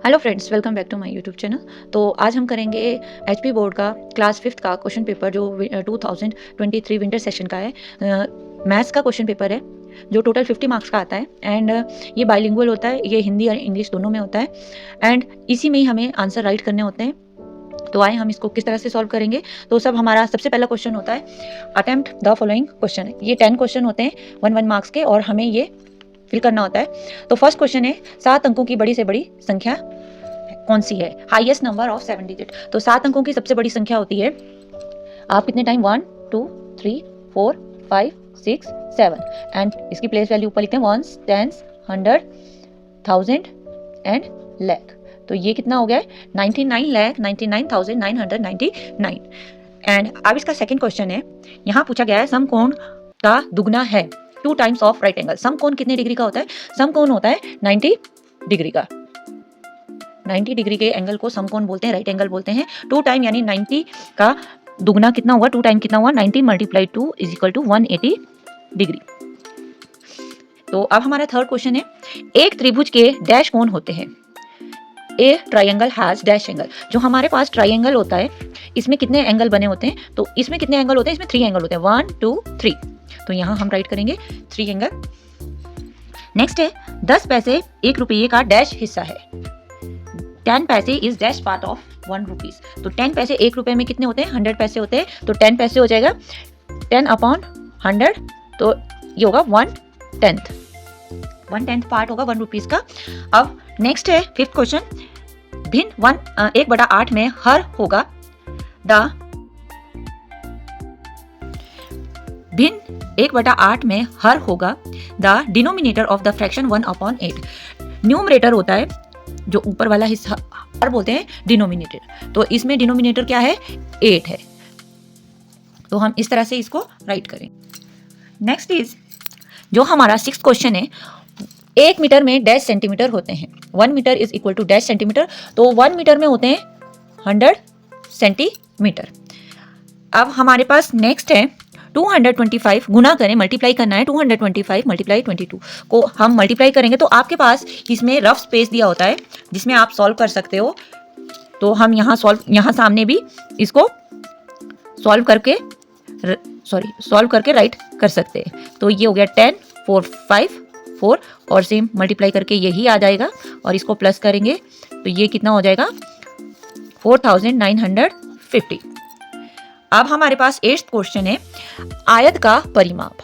Hello friends, welcome back to my YouTube channel. तो आज हम करेंगे एचपी बोर्ड का क्लास 5th का क्वेश्चन पेपर जो 2023 विंटर सेशन का है। मैथ्स का क्वेश्चन पेपर है जो टोटल 50 मार्क्स का आता है एंड ये बाइलिंगुअल होता है, ये हिंदी और इंग्लिश दोनों में होता है एंड इसी में ही हमें आंसर राइट करने होते हैं। तो आए हम इसको किस तरह से सॉल्व करेंगे। तो सब हमारा सबसे पहला क्वेश्चन होता है अटेम्प्ट द फॉलोइंग क्वेश्चन है। ये 10 क्वेश्चन होते हैं 1 मार्क्स के और हमें ये फिल करना होता है। तो फर्स्ट क्वेश्चन है 7 अंकों की बड़ी से बड़ी संख्या कौन सी है, हाईएस्ट नंबर ऑफ 7 डिजिट। तो 7 अंकों की सबसे बड़ी संख्या होती है, आप कितने टाइम 1 2 3 4 5 6 7 एंड इसकी प्लेस वैल्यू ऊपर लिखते हैं 1 10 100 1000 एंड लाख। तो ये कितना हो गया है 99,99,999 एंड अब इसका सेकंड क्वेश्चन है, यहाँ पूछा गया है समकोण का दुगना है 2 टाइम्स ऑफ राइट एंगल। समकोण कितने डिग्री का होता है? समकोण होता है 90 डिग्री का। 90 डिग्री के एंगल को समकोण बोलते हैं, राइट एंगल बोलते हैं। 2 टाइम यानी 90 का दुगना कितना हुआ, 2 टाइम कितना हुआ 90 multiply 2 is equal to 180 degree. तो अब हमारा थर्ड क्वेश्चन है, एक त्रिभुज के डैश कोण होते हैं। ए ट्राइंगल हैज डैश एंगल। जो हमारे पास ट्राइंगल होता है इसमें कितने एंगल बने होते हैं? तो इसमें कितने एंगल होते हैं? इसमें 3 एंगल होते हैं 1 2 3। तो यहाँ हम राइट करेंगे 3 एंगल। नेक्स्ट है 10 पैसे 1 रुपये का डैश हिस्सा है। 10 पैसे is dash part of 1 rupees. तो 10 पैसे 1 रुपए में कितने होते हैं? 100 पैसे होते हैं। तो 10 पैसे हो जाएगा 10 अपॉन 100, तो ये होगा 1/10 पार्ट होगा 1 रुपीज का। अब नेक्स्ट है फिफ्थ क्वेश्चन, भिन्न 1/8 में हर होगा भिन्न 1/8 में हर होगा the denominator of the fraction 1/8। Numerator होता है जो ऊपर वाला हिस्सा, हर बोलते हैं डिनोमिनेटर। तो इसमें डिनोमिनेटर क्या है? 8 है। तो हम इस तरह से इसको राइट करें। नेक्स्ट इज जो हमारा 6th क्वेश्चन है, 1 मीटर में डैश सेंटीमीटर होते हैं। 1 metre is equal to dash centimetre. तो 1 मीटर में होते हैं 100 सेंटीमीटर। अब हमारे पास नेक्स्ट है 225 गुना करें, मल्टीप्लाई करना है। 225 मल्टीप्लाई 22 को हम मल्टीप्लाई करेंगे तो आपके पास इसमें रफ स्पेस दिया होता है जिसमें आप सॉल्व कर सकते हो। तो हम यहाँ सामने भी इसको सॉल्व करके राइट कर सकते हैं। तो ये हो गया 10 4 5 4 और सेम मल्टीप्लाई करके यही आ जाएगा और इसको प्लस करेंगे तो ये कितना हो जाएगा 4950। अब हमारे पास 8th क्वेश्चन है, आयत का परिमाप।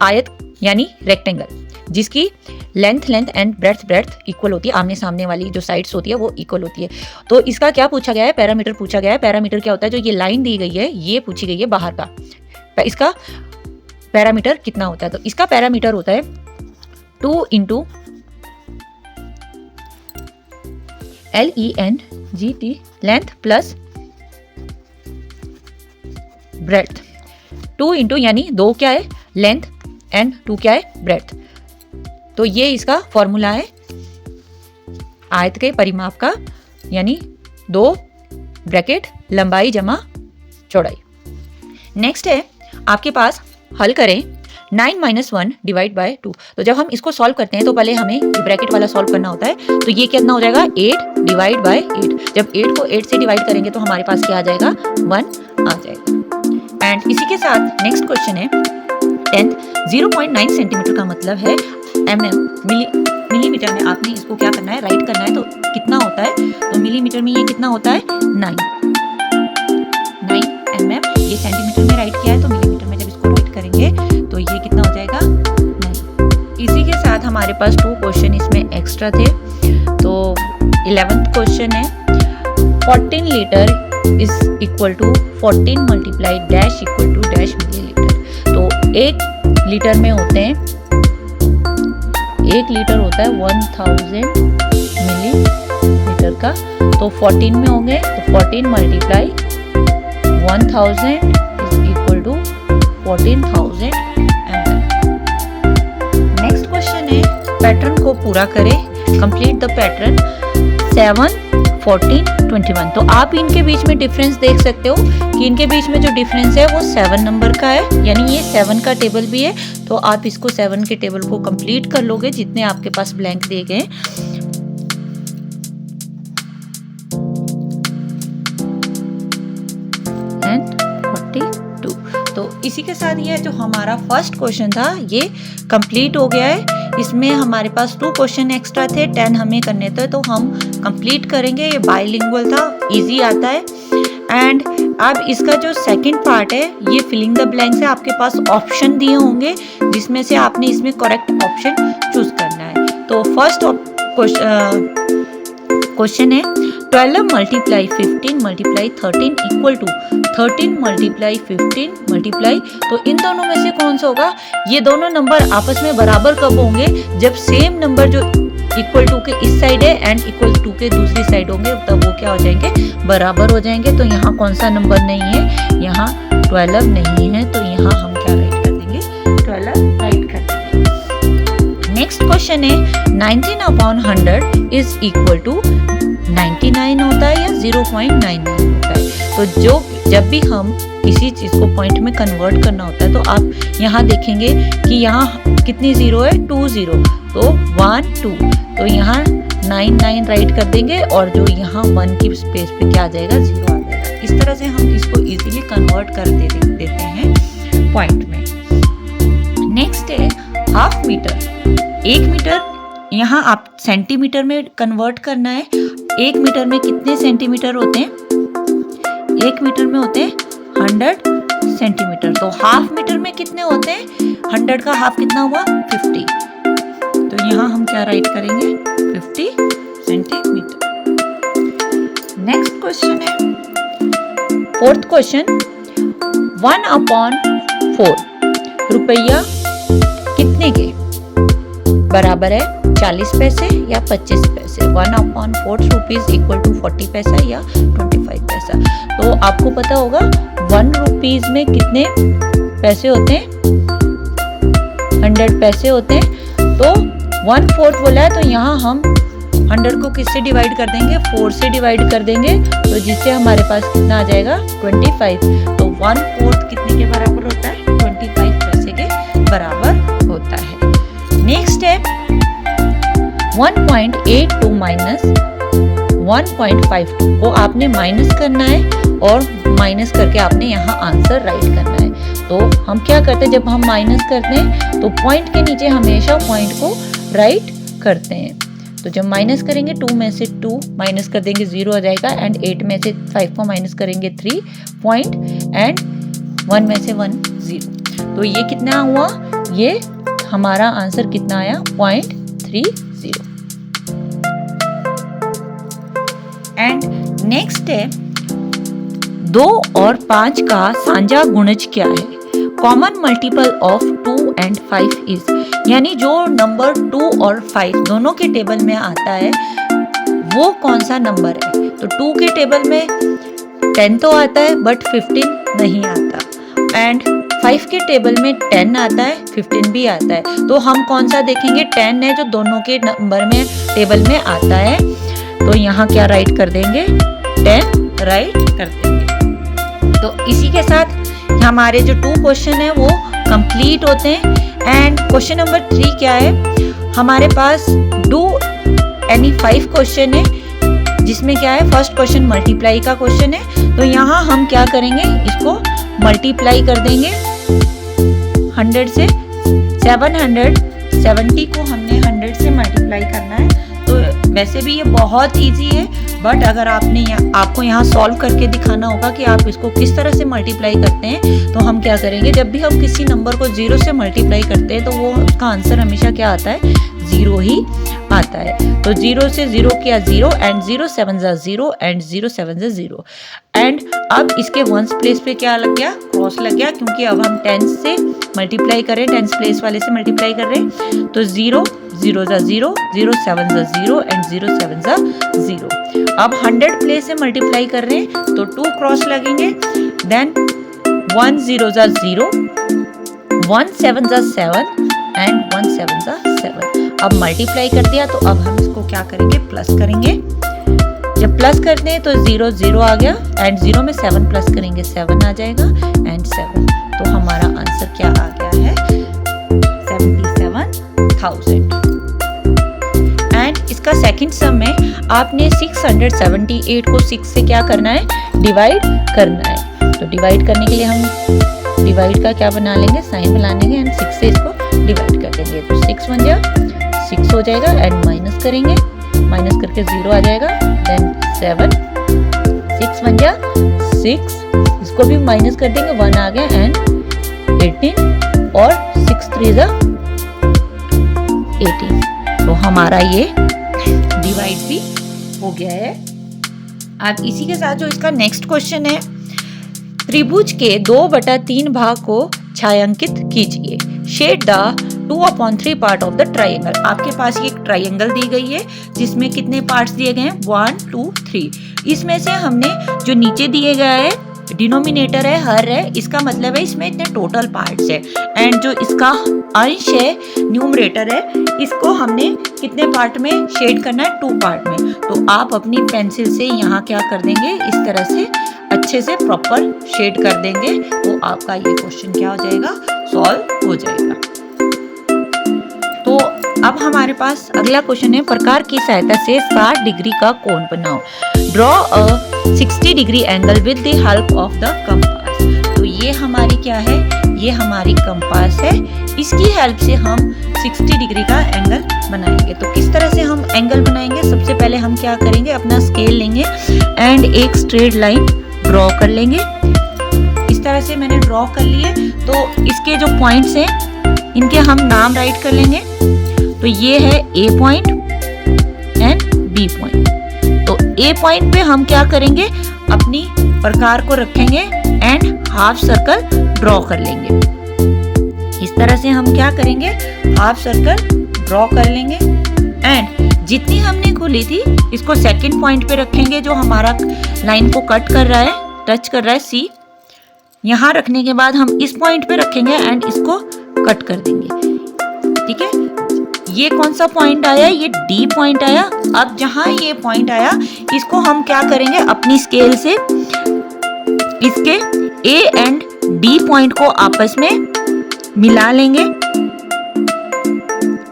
आयत यानी रेक्टेंगल जिसकी लेंथ एंड ब्रेड्थ इक्वल होती है, आमने सामने वाली जो साइड्स होती है वो इक्वल होती है। तो इसका क्या पूछा गया है? पैरामीटर पूछा गया है। पैरामीटर क्या होता है? जो ये लाइन दी गई है ये पूछी गई है बाहर का, इसका पैरामीटर कितना होता है? तो इसका पैरामीटर होता है 2 × LENGT लेंथ प्लस ब्रेड्थ। 2 × यानी 2 क्या है? लेंथ एंड 2 क्या है? ब्रेड्थ। तो ये इसका फॉर्मूला है आयत के परिमाप का, यानी 2 ब्रैकेट लंबाई जमा चौड़ाई। नेक्स्ट है आपके पास, हल करें 9 - 1 डिवाइड बाय 2। तो जब हम इसको सॉल्व करते हैं तो पहले हमें ब्रैकेट वाला सॉल्व करना होता है। तो ये कितना हो जाएगा 8 डिवाइड बाय 8। जब 8 को 8 से डिवाइड करेंगे तो हमारे पास क्या आ जाएगा 1 आ जाएगा। एंड इसी के साथ नेक्स्ट क्वेश्चन है 10th 0.9 सेंटीमीटर का मतलब है मिलीमीटर में आपने इसको क्या करना है? राइट करना है। तो कितना होता है? तो मिलीमीटर में ये कितना होता है 9 mm। ये सेंटीमीटर में राइट किया है तो मिलीमीटर में जब इसको राइट करेंगे तो ये कितना हो जाएगा 9। इसी के साथ हमारे पास 2 क्वेश्चन इसमें एक्स्ट्रा थे। तो 11th क्वेश्चन है 14 litre is equal to 14 multiply dash equal to dash millilitre. तो 1 लीटर में होते हैं 1 लीटर होता है 1000 मिलीलीटर का। तो 14 में होंगे तो 14 multiply 1000 is equal to 14,000 ml। Next question है पैटर्न को पूरा करें, कंप्लीट द पैटर्न 7 14 21। तो आप इनके बीच में डिफरेंस देख सकते हो कि इनके बीच में जो डिफरेंस है वो 7 नंबर का है, यानी ये 7 का टेबल भी है। तो आप इसको 7 के टेबल को कंप्लीट कर लोगे जितने आपके पास ब्लैंक दिए गए। तो इसी के साथ ये जो हमारा फर्स्ट क्वेश्चन था ये कंप्लीट हो गया है। इसमें हमारे पास 2 क्वेश्चन एक्स्ट्रा थे, 10 हमें करने थे, तो हम कंप्लीट करेंगे। ये बाइलिंगुअल था, इजी आता है। एंड अब इसका जो सेकंड पार्ट है ये फिलिंग द ब्लैंक्स है। आपके पास ऑप्शन दिए होंगे जिसमें से आपने इसमें करेक्ट ऑप्शन चूज करना है। तो फर्स्ट क्वेश्चन है 12 multiply 15 multiply 13 equal to 13 multiply 15 multiply, तो इन दोनों में से कौन सा होगा? ये दोनों नंबर आपस में बराबर कब होंगे? जब सेम नंबर जो इक्वल टू के इस साइड है एंड इक्वल टू के दूसरी साइड होंगे, तब वो क्या हो जाएंगे? बराबर हो जाएंगे। तो यहाँ कौन सा नंबर नहीं है? यहाँ 12 नहीं है, तो यहाँ हम क्या राइट कर देंगे? 12 राइट कर देंगे। नेक्स्ट क्वेश्चन है 19 अपॉन 100 इज इक्वल टू 99 होता है या 0.99 होता है? तो जब भी हम किसी चीज को पॉइंट में कन्वर्ट करना होता है तो आप यहाँ देखेंगे कि यहाँ कितनी जीरो है? 2 0, तो 1 2, तो यहाँ 99 राइट कर देंगे और जो यहाँ 1 की स्पेस पे क्या आ जाएगा? 0 आ जाएगा। इस तरह से हम इसको इजीली कन्वर्ट कर देते हैं पॉइंट में। नेक्स्ट है हाफ मीटर। 1 मीटर यहाँ आप सेंटीमीटर में कन्वर्ट करना है। 1 मीटर में कितने सेंटीमीटर होते हैं? 1 मीटर में होते हैं 100 सेंटीमीटर। तो हाफ मीटर में कितने होते हैं? 100 का हाफ कितना हुआ? 50। तो यहाँ हम क्या राइट करेंगे? 50 सेंटीमीटर। नेक्स्ट क्वेश्चन है फोर्थ क्वेश्चन 1 अपॉन 4 रुपया कितने के बराबर है? 40 पैसे या 25 पैसे? 1 अपॉन 4 रुपीज इक्वल टू 40 पैसा या 25 पैसा? तो आपको पता होगा 1 रुपीज में कितने पैसे होते हैं? 100 पैसे होते हैं। तो 1/4 बोला है, तो यहाँ हम 100 को किससे डिवाइड कर देंगे? 4 से डिवाइड कर देंगे, तो जिससे हमारे पास कितना आ जाएगा? 25। तो 1/4 कितने के बराबर होता है? 25 पैसे के बराबर होता है। नेक्स्ट है 1.82 माइनस 1.52 को आपने माइनस करना है और माइनस करके आपने यहाँ आंसर राइट करना है। तो हम क्या करते हैं? जब हम माइनस करते हैं तो पॉइंट के नीचे हमेशा पॉइंट को राइट करते हैं। तो जब माइनस करेंगे 2 में से 2 माइनस कर देंगे 0 आ जाएगा, एंड 8 में से 5 को माइनस करेंगे 3 पॉइंट, एंड 1 में से 1 0। तो ये कितना हुआ? ये हमारा आंसर कितना आया? 0.30। एंड नेक्स्ट है 2 और 5 का साझा गुणज क्या है? Common multiple of 2 and 5 is, यानी जो नंबर 2 और 5 दोनों के टेबल में आता है वो कौन सा नंबर है? तो 2 के टेबल में 10 तो आता है बट 15 नहीं आता, एंड 5 के टेबल में 10 आता है, 15 भी आता है। तो हम कौन सा देखेंगे? 10 है जो दोनों के नंबर में टेबल में आता है, तो यहाँ क्या राइट कर देंगे? 10 राइट कर देंगे। तो इसी के साथ हमारे जो 2 क्वेश्चन है वो कंप्लीट होते हैं। एंड क्वेश्चन नंबर 3 क्या है? हमारे पास डू एनी 5 क्वेश्चन है, जिसमें क्या है? फर्स्ट क्वेश्चन मल्टीप्लाई का क्वेश्चन है, तो यहाँ हम क्या करेंगे? इसको मल्टीप्लाई कर देंगे 100 से। 770 को हमने 100 से मल्टीप्लाई करना है। तो वैसे भी ये बहुत इजी है, बट अगर आपको यहाँ सॉल्व करके दिखाना होगा कि आप इसको किस तरह से मल्टीप्लाई करते हैं, तो हम क्या करेंगे? जब भी हम किसी नंबर को 0 से मल्टीप्लाई करते हैं तो वो उसका आंसर हमेशा क्या आता है? 0 ही आता है। तो 0 से 0 किया 0, एंड 0 7 0 एंड 0 7 0, एंड अब इसके 1s प्लेस पे क्या लग गया? क्रॉस लग गया, क्योंकि अब हम 10 से मल्टीप्लाई कर रहे हैं, 10s प्लेस वाले से मल्टीप्लाई कर रहे हैं। तो 0 0 0 0 7 0 एंड 0 7 0। अब 100 प्लेस से मल्टीप्लाई कर रहे हैं तो 2 क्रॉस लगेंगे, देन 1 0 0 1 7 7 एंड 1 7 7। अब मल्टीप्लाई कर दिया, तो अब हम इसको क्या करेंगे? प्लस करेंगे। जब प्लस करते हैं तो 0 0 आ गया, एंड 0 में 7 प्लस करेंगे 7 आ जाएगा, एंड 7। तो हमारा आंसर क्या आ गया है? 77,000। एंड इसका सेकंड सम में आपने 678 को 6 से क्या करना है? डिवाइड करना है। तो डिवाइड करने के लिए हम डिवाइड का क्या बना लेंगे, साइन बना लेंगे एंड 6 से इसको डिवाइड कर देंगे। तो 6 1 जा 6 हो जाएगा एंड माइनस करेंगे, माइनस करके 0 आ जाएगा, देन 7 6 1 जा 6, इसको भी माइनस कर देंगे, 1 आ गया एंड 18 और 6 3 जा 18। तो हमारा ये डिवाइड भी हो गया है। अब इसी के साथ जो इसका नेक्स्ट क्वेश्चन है, त्रिभुज के 2/3 भाग को छायांकित कीजिए। Shade the 2/3 part of the triangle. आपके पास ये एक ट्राइंगल दी गई है जिसमें कितने पार्ट्स दिए गए हैं, 1 2 3। इसमें से हमने जो नीचे दिए गया है डिनोमिनेटर है, हर है, इसका मतलब है इसमें इतने टोटल पार्ट्स है, एंड जो इसका अंश है न्यूमरेटर है, इसको हमने कितने पार्ट में शेड करना है, 2 पार्ट में। तो आप अपनी पेंसिल से यहाँ क्या कर देंगे, इस तरह से अच्छे से प्रॉपर शेड कर देंगे, तो आपका ये क्वेश्चन क्या हो जाएगा, सॉल्व हो जाएगा। तो अब हमारे पास अगला क्वेश्चन है, प्रकार की सहायता से 60 डिग्री का कोण बनाओ। Draw a 60 degree angle with the help of the compass. तो ये हमारी क्या है, ये हमारी कंपास है, इसकी हेल्प से हम 60 डिग्री का एंगल बनाएंगे। तो किस तरह से हम एंगल बनाएंगे, सबसे पहले हम क्या करेंगे, अपना स्केल लेंगे एंड एक स्ट्रेट लाइन ड्रॉ कर लेंगे। इस तरह से मैंने ड्रॉ कर लिए। तो इसके जो पॉइंट्स हैं इनके हम नाम राइट कर लेंगे। तो ये है ए पॉइंट एंड बी पॉइंट। तो ए पॉइंट पे हम क्या करेंगे, अपनी प्रकार को रखेंगे एंड हाफ सर्कल ड्रॉ कर लेंगे। इस तरह से हम क्या करेंगे, हाफ सर्कल ड्रॉ कर लेंगे एंड जितनी हमने खोली थी इसको सेकंड पॉइंट पे रखेंगे, जो हमारा लाइन को कट कर रहा है, टच कर रहा है, सी। यहाँ रखने के बाद हम इस पॉइंट पे रखेंगे एंड इसको कट कर देंगे। ठीक है, ये कौन सा पॉइंट आया, ये डी पॉइंट आया। अब जहां ये पॉइंट आया इसको हम क्या करेंगे, अपनी स्केल से इसके ए एंड डी पॉइंट को आपस में मिला लेंगे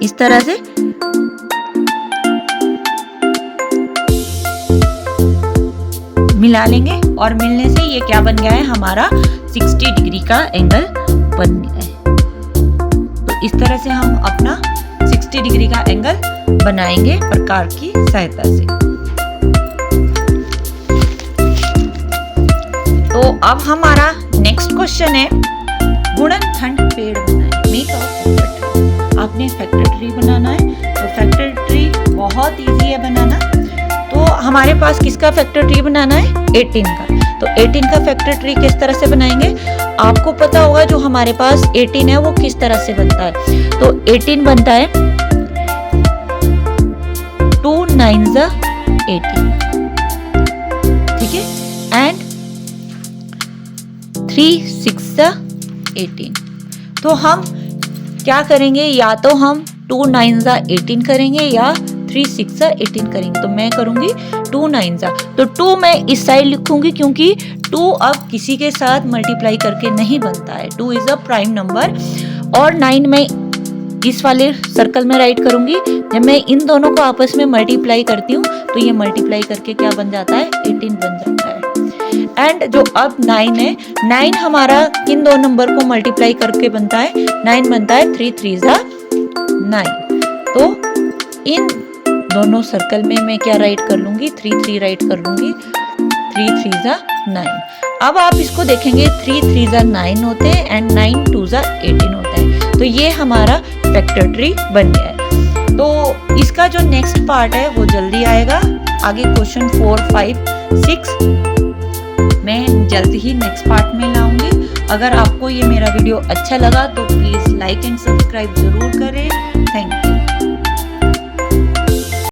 इस तरह से। मिला लेंगे और मिलने से ये क्या बन गया है, हमारा 60 डिग्री का एंगल बन गया है। तो इस तरह से हम अपना 60 डिग्री का एंगल बनाएंगे प्रकार की सहायता से। तो अब हमारा नेक्स्ट क्वेश्चन है, गुणनखंड पेड़ बनाएं। Make a factor tree. आपने फैक्टर ट्री बनाना है। तो फैक्टर ट्री बहुत इजी है बनाना। तो हमारे पास किसका फैक्टर ट्री बनाना है, 18 का। तो 18 का फैक्टर ट्री किस तरह से बनाएंगे, आपको पता होगा जो हमारे पास 18 है वो किस तरह से बनता है। तो 18 बनता है 2 9 18, ठीक है, एंड 3 6 18। तो हम क्या करेंगे, या तो हम 2 9 18 करेंगे या 3 6 18 करेंगे। तो मैं करूंगी 2 9 तो 2 मैं इस साइड लिखूंगी क्योंकि 2 अब किसी के साथ मल्टीप्लाई करके नहीं बनता है, 2 इज अ प्राइम नंबर। और 9 मैं इस वाले सर्कल में राइट करूंगी। जब मैं इन दोनों को आपस में मल्टीप्लाई करती हूँ तो ये मल्टीप्लाई करके क्या बन जाता है, 18 बन जाता है। एंड जो अब 9 है, 9 हमारा किन दो नंबर को मल्टीप्लाई करके बनता है, 9 बनता है 3 3 9। तो इन दोनों सर्कल में मैं क्या राइट कर लूंगी, 3 3 राइट कर लूंगी, 3 3 9। अब आप इसको देखेंगे 3 3 9 होते हैं एंड 9 2 18 होता है। तो ये हमारा फैक्टर ट्री बन गया है। तो इसका जो नेक्स्ट पार्ट है वो जल्दी आएगा। आगे क्वेश्चन 4 5 6 मैं जल्द ही नेक्स्ट पार्ट में लाऊंगी। अगर आपको ये मेरा वीडियो अच्छा लगा तो प्लीज लाइक एंड सब्सक्राइब जरूर करें। Thank you.